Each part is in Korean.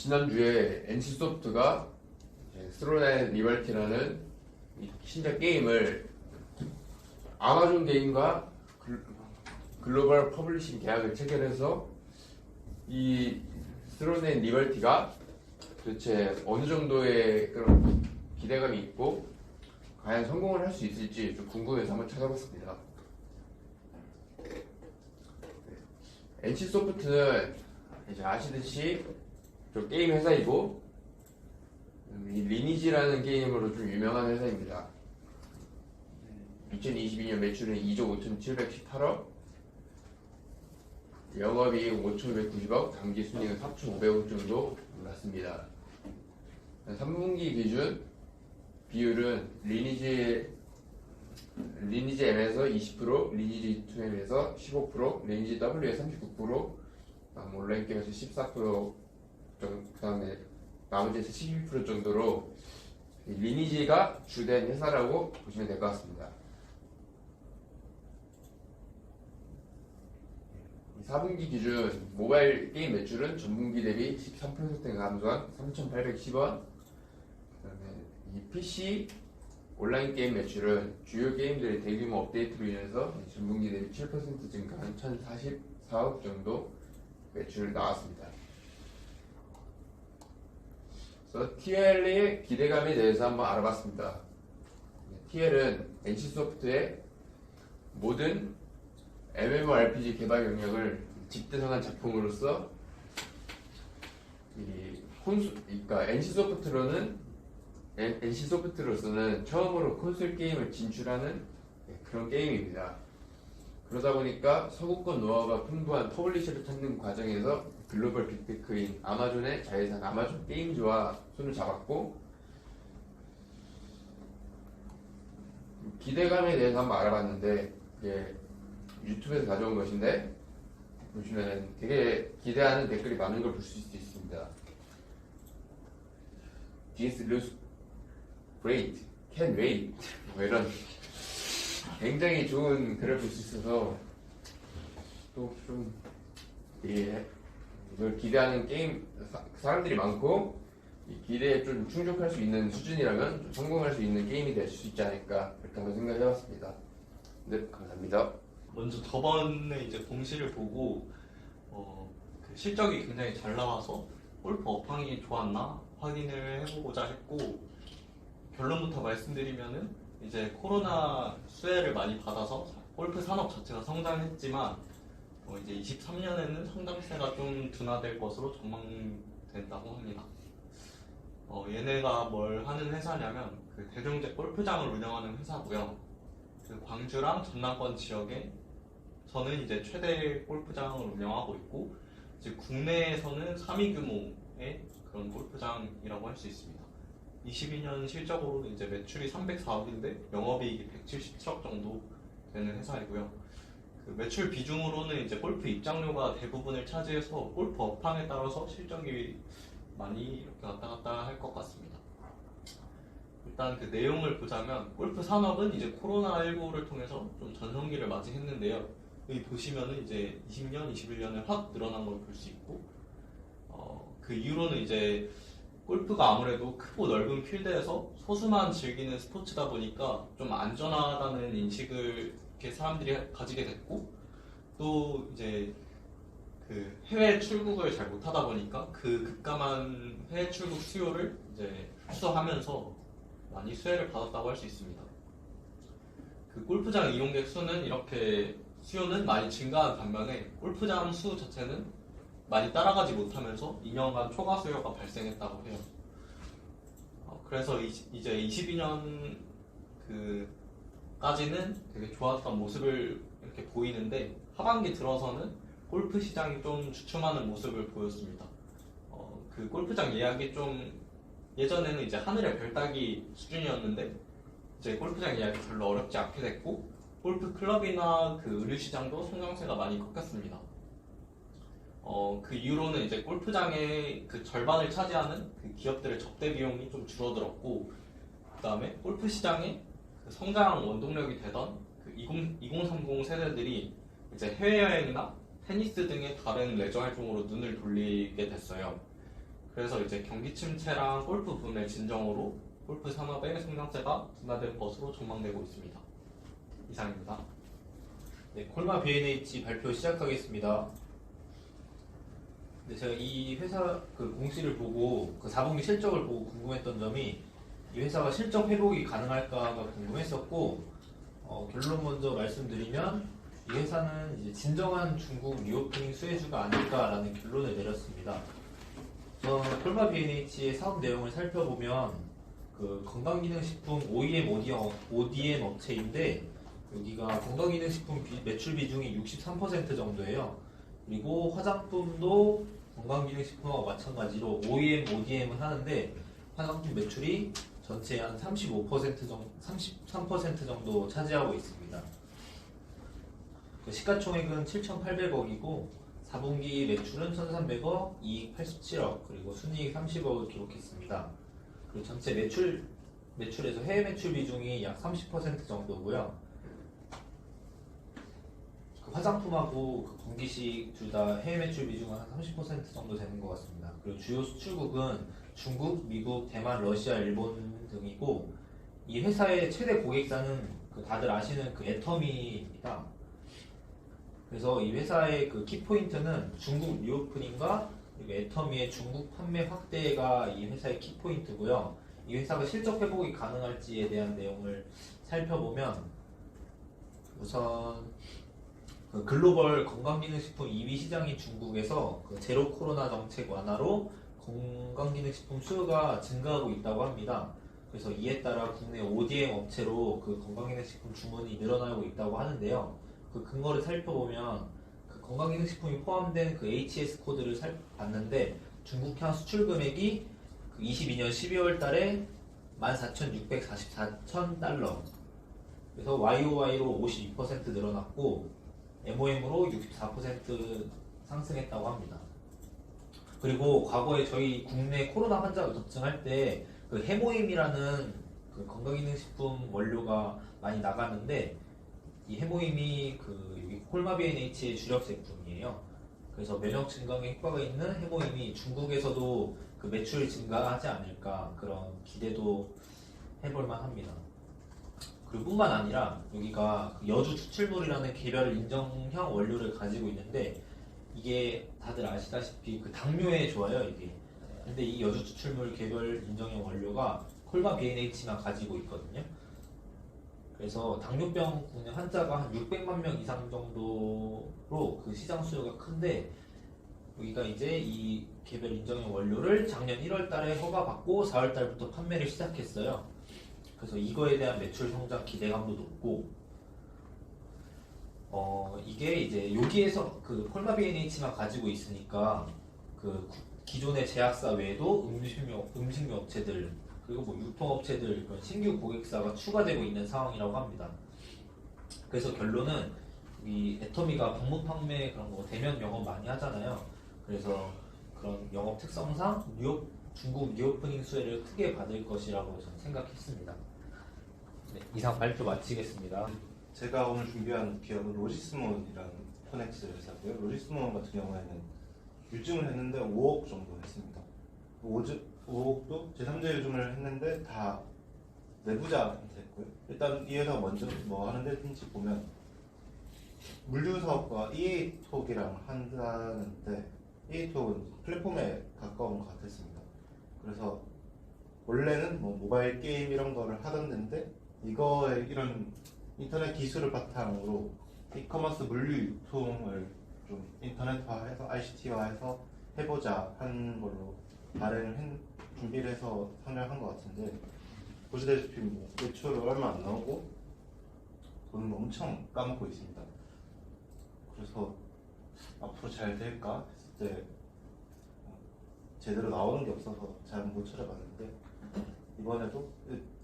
지난주에 NC소프트가 스로렌 리버티라는 신작 게임을 아마존 게임과 글로벌 퍼블리싱 계약을 체결해서 이 스로렌 리버티가 도대체 어느 정도의 그런 기대감이 있고 과연 성공을 할 수 있을지 좀 궁금해서 한번 찾아봤습니다. NC소프트는 이제 아시듯이 좀 게임 회사이고 이 리니지라는 게임으로 좀 유명한 회사입니다. 2022년 매출은 2조 5,718억, 영업이익 5,190억, 당기순이익은 4,500억 정도 올랐습니다. 3분기 기준 비율은 리니지 M에서 20%, 리니지 2M에서 15%, 리니지 W에서 39%, 온라인 게임에서 14% 정도, 그 다음에 나머지에서 12% 정도로 리니지가 주된 회사라고 보시면 될 것 같습니다. 4분기 기준 모바일 게임 매출은 전분기 대비 13% 감소한 3,810원, 그다음에 이 PC 온라인 게임 매출은 주요 게임들의 대규모 업데이트로 인해서 전분기 대비 7% 증가한 1,044억 정도 매출 나왔습니다. 그래서 TL의 기대감에 대해서 한번 알아봤습니다. TL은 NC소프트의 모든 MMORPG 개발 영역을 집대성한 작품으로서 그러니까 NC소프트로서는 처음으로 콘솔 게임을 진출하는 그런 게임입니다. 그러다 보니까 서구권 노하우가 풍부한 퍼블리셔를 찾는 과정에서 글로벌 빅테크인 아마존의 자회사 아마존 게임즈와 손을 잡았고, 기대감에 대해서 한번 알아봤는데 이게 유튜브에서 가져온 것인데 보시면 되게 기대하는 댓글이 많은 걸 볼 수 있습니다. This looks great, can't wait, 뭐 이런 굉장히 좋은 글을 볼 수 있어서 또 좀 이걸 기대하는 게임 사람들이 많고 이 기대에 좀 충족할 수 있는 수준이라면 좀 성공할 수 있는 게임이 될 수 있지 않을까 이렇게 한번 생각해봤습니다. 네, 감사합니다. 먼저 저번에 이제 공시를 보고 그 실적이 굉장히 잘 나와서 골프 업황이 좋았나 확인을 해보고자 했고, 결론부터 말씀드리면은 이제 코로나 수혜를 많이 받아서 골프 산업 자체가 성장했지만 이제 23년에는 성장세가 좀 둔화될 것으로 전망된다고 합니다. 얘네가 뭘 하는 회사냐면 그 대종제 골프장을 운영하는 회사고요. 그 광주랑 전남권 지역에 저는 이제 최대 골프장을 운영하고 있고, 이제 국내에서는 3위 규모의 그런 골프장이라고 할 수 있습니다. 22년 실적으로 이제 매출이 304억인데 영업이익이 177억 정도 되는 회사이고요. 그 매출 비중으로는 이제 골프 입장료가 대부분을 차지해서 골프 업황에 따라서 실적이 많이 이렇게 왔다 갔다 할 것 같습니다. 일단 그 내용을 보자면 골프 산업은 이제 코로나19를 통해서 좀 전성기를 맞이했는데요. 여기 보시면은 이제 20년, 21년에 확 늘어난 걸 볼 수 있고, 그 이후로는 이제 골프가 아무래도 크고 넓은 필드에서 소수만 즐기는 스포츠다 보니까 좀 안전하다는 인식을 이렇게 사람들이 가지게 됐고, 또 이제 그 해외 출국을 잘 못하다 보니까 그 급감한 해외 출국 수요를 이제 흡수하면서 많이 수혜를 받았다고 할 수 있습니다. 그 골프장 이용객 수는 이렇게 수요는 많이 증가한 반면에 골프장 수 자체는 많이 따라가지 못하면서 2년간 초과 수요가 발생했다고 해요. 그래서 이제 22년 까지는 되게 좋았던 모습을 이렇게 보이는데, 하반기 들어서는 골프 시장이 좀 주춤하는 모습을 보였습니다. 그 골프장 예약이 좀 예전에는 이제 하늘의 별 따기 수준이었는데 이제 골프장 예약이 별로 어렵지 않게 됐고, 골프 클럽이나 그 의류 시장도 성장세가 많이 꺾였습니다. 그 이후로는 이제 골프장의 그 절반을 차지하는 그 기업들의 접대 비용이 좀 줄어들었고, 그 다음에 골프 시장의 그 성장 원동력이 되던 그 2030 세대들이 이제 해외여행이나 테니스 등의 다른 레저 활동으로 눈을 돌리게 됐어요. 그래서 이제 경기 침체랑 골프 붐의 진정으로 골프 산업의 성장세가 둔화될 것으로 전망되고 있습니다. 이상입니다. 네, 콜마 B&H 발표 시작하겠습니다. 네, 제가 이 회사 그 공시를 보고 그 4분기 실적을 보고 궁금했던 점이 이 회사가 실적 회복이 가능할까가 궁금했었고 결론 먼저 말씀드리면 이 회사는 이제 진정한 중국 리오프닝 수혜주가 아닐까라는 결론을 내렸습니다. 콜마 B&H의 사업 내용을 살펴보면 그 건강기능식품 ODM 업체인데 여기가 건강기능식품 매출 비중이 63% 정도예요. 그리고 화장품도 건강기능식품하고 마찬가지로 ODM은 하는데 화장품 매출이 전체의 한 33% 정도 차지하고 있습니다. 그 시가총액은 7,800억이고 4분기 매출은 1,300억, 이익 87억, 그리고 순이익 30억을 기록했습니다. 그리고 전체 매출에서 해외 매출 비중이 약 30% 정도고요. 그 화장품하고 그 건기식 둘 다 해외 매출 비중은 한 30% 정도 되는 것 같습니다. 그리고 주요 수출국은 중국, 미국, 대만, 러시아, 일본 등이고 이 회사의 최대 고객사는 그 다들 아시는 그 애터미입니다. 그래서 이 회사의 그 키포인트는 중국 리오프닝과 그리고 애터미의 중국 판매 확대가 이 회사의 키포인트고요. 이 회사가 실적 회복이 가능할지에 대한 내용을 살펴보면 우선 그 글로벌 건강기능식품 2위 시장인 중국에서 그 제로 코로나 정책 완화로 건강기능식품 수요가 증가하고 있다고 합니다. 그래서 이에 따라 국내 ODM 업체로 그 건강기능식품 주문이 늘어나고 있다고 하는데요. 그 근거를 살펴보면 그 건강기능식품이 포함된 그 HS 코드를 봤는데 중국향 수출 금액이 그 22년 12월 달에 14,644,000달러. 그래서 YOY로 52% 늘어났고 MOM으로 64% 상승했다고 합니다. 그리고 과거에 저희 국내 코로나 환자가 급증할 때 그 해모임이라는 그 건강기능식품 원료가 많이 나갔는데 이 해모임이 그 여기 콜마 B&H의 주력 제품이에요. 그래서 면역 증강에 효과가 있는 해모임이 중국에서도 그 매출 증가하지 않을까 그런 기대도 해볼만 합니다. 그리고 뿐만 아니라 여기가 그 여주 추출물이라는 개별 인정형 원료를 가지고 있는데 이게 다들 아시다시피 그 당뇨에 좋아요 이게. 근데 이 여주 추출물 개별 인정형 원료가 콜마 B&H만 가지고 있거든요. 그래서 당뇨병 국내 환자가 한 600만 명 이상 정도로 그 시장 수요가 큰데 여기가 이제 이 개별 인정형 원료를 작년 1월 달에 허가받고 4월 달부터 판매를 시작했어요. 그래서 이거에 대한 매출 성장 기대감도 높고 이게 이제 여기에서 그 콜마 B&H만 가지고 있으니까 그 기존의 제약사 외에도 음식료 업체들 그리고 뭐 유통업체들 그런 신규 고객사가 추가되고 있는 상황이라고 합니다. 그래서 결론은 이 애터미가 방문 판매 그런 거 대면 영업 많이 하잖아요. 그래서 그런 영업 특성상 중국 리오프닝 수혜를 크게 받을 것이라고 저는 생각했습니다. 네, 이상 발표 마치겠습니다. 제가 오늘 준비한 기업은 로지스몬이라는 코넥스 회사고요. 로지스몬 같은 경우에는 유증을 했는데 5억 정도 했습니다. 5억도 제3자 유증을 했는데 다 내부자한테 했고요. 일단 이 회사가 먼저 뭐 하는 데인지 보면 물류 사업과 EA톡이랑 한다는데 EA톡은 플랫폼에 가까운 것 같았습니다. 그래서 원래는 뭐 모바일 게임 이런 거를 하던 데인데 이거에 이런 인터넷 기술을 바탕으로 이커머스 물류 유통을 좀 인터넷화해서 ICT화해서 해보자 한 걸로 준비를 해서 선정한 것 같은데 보시다시피 뭐 매출은 얼마 안 나오고 돈은 엄청 까먹고 있습니다. 그래서 앞으로 잘 될까 했을 때 제대로 나오는 게 없어서 잘 못 찾아봤는데 이번에도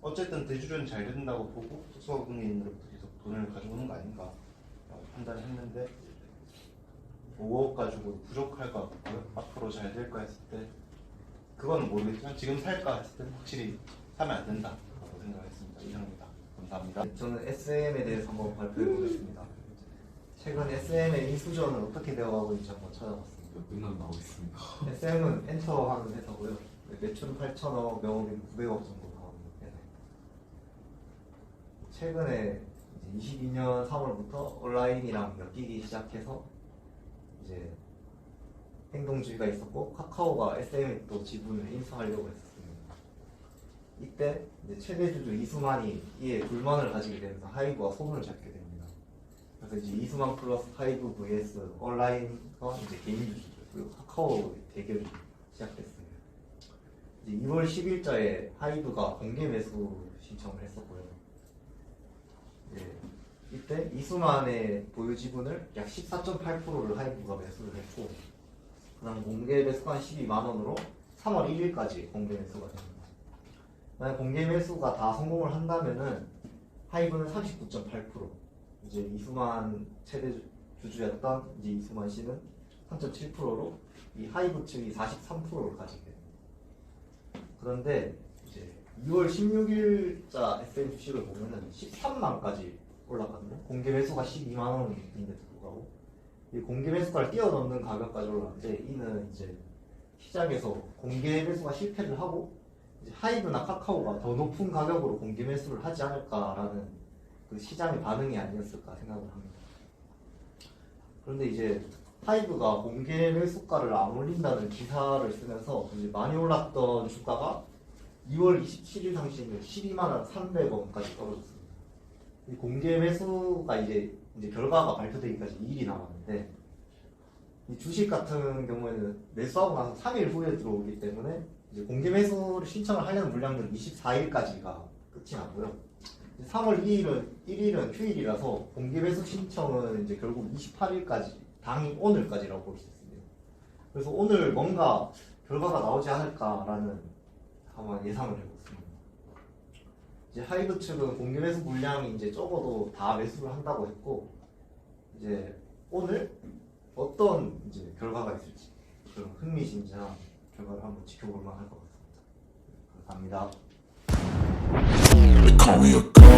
어쨌든 대주주는 잘 된다고 보고 특수화국민으로부터 계속 돈을 가져오는 거 아닌가 판단했는데 5억 가지고 부족할 것 같고요. 앞으로 잘 될까 했을 때 그건 모르겠지만 지금 살까 했을 때 확실히 사면 안 된다고 생각했습니다. 이상입니다. 감사합니다. 저는 SM에 대해서 한번 발표해 보겠습니다. 최근 SM의 인수전은 어떻게 되어가고 있는지 한번 찾아봤습니다. 몇백만 나오고 있습니다. SM은 엔터하는 회사고요. 매출은 8천억, 영업이익 900억 정도 나오는 회사입니다. 최근에 이제 22년 3월부터 온라인이랑 엮이기 시작해서 이제 행동주의가 있었고 카카오가 SM에 또 지분을 인수하려고 했었습니다. 이때 이제 최대 주주 이수만이 이에 불만을 가지게 되면서 하이브와 손을 잡게 됩니다. 그래서 이제 이수만 플러스 하이브 vs 온라인과 이제 개인 주주들 그리고 카카오 대결이 시작됐습니다. 이제 2월 10일자에 하이브가 공개 매수 신청을 했었고요. 이때 이수만의 보유 지분을 약 14.8%를 하이브가 매수를 했고, 그다음 공개 매수가 12만 원으로 3월 1일까지 공개 매수가 됩니다. 만약 공개 매수가 다 성공을 한다면은 하이브는 39.8%, 이제 이수만 최대 주주였던 이제 이수만 씨는 3.7%로 이 하이브 측이 43%를 가지게 됩니다. 그런데 이제 2월 16일자 SM 주식을 보면은 13만까지 올라갔는데 공개 매수가 12만 원인데 불구하고 이 공개 매수가를 뛰어넘는 가격까지 올랐는데 이는 이제 시장에서 공개 매수가 실패를 하고 이제 하이브나 카카오가 더 높은 가격으로 공개 매수를 하지 않을까라는 그 시장의 반응이 아니었을까 생각을 합니다. 그런데 이제 하이브가 공개 매수가를 안 올린다는 기사를 쓰면서 이제 많이 올랐던 주가가 2월 27일 상시는 12만 300원까지 떨어졌습니다. 이 공개 매수가 이제 결과가 발표되기까지 2일이 남았는데 이 주식 같은 경우에는 매수하고 나서 3일 후에 들어오기 때문에 이제 공개 매수를 신청을 하려는 물량들은 24일까지가 끝이 나고요. 3월 1일은 휴일이라서 공개 매수 신청은 이제 결국 28일까지 당이 오늘까지라고 볼 수 있습니다. 그래서 오늘 뭔가 결과가 나오지 않을까라는 한번 예상을 해봤습니다. 이제 하이브 측은 공개 매수 물량이 이제 적어도 다 매수를 한다고 했고, 이제 오늘 어떤 이제 결과가 있을지 그런 흥미진진한 결과를 한번 지켜볼 만할 것 같습니다. 감사합니다. Call me a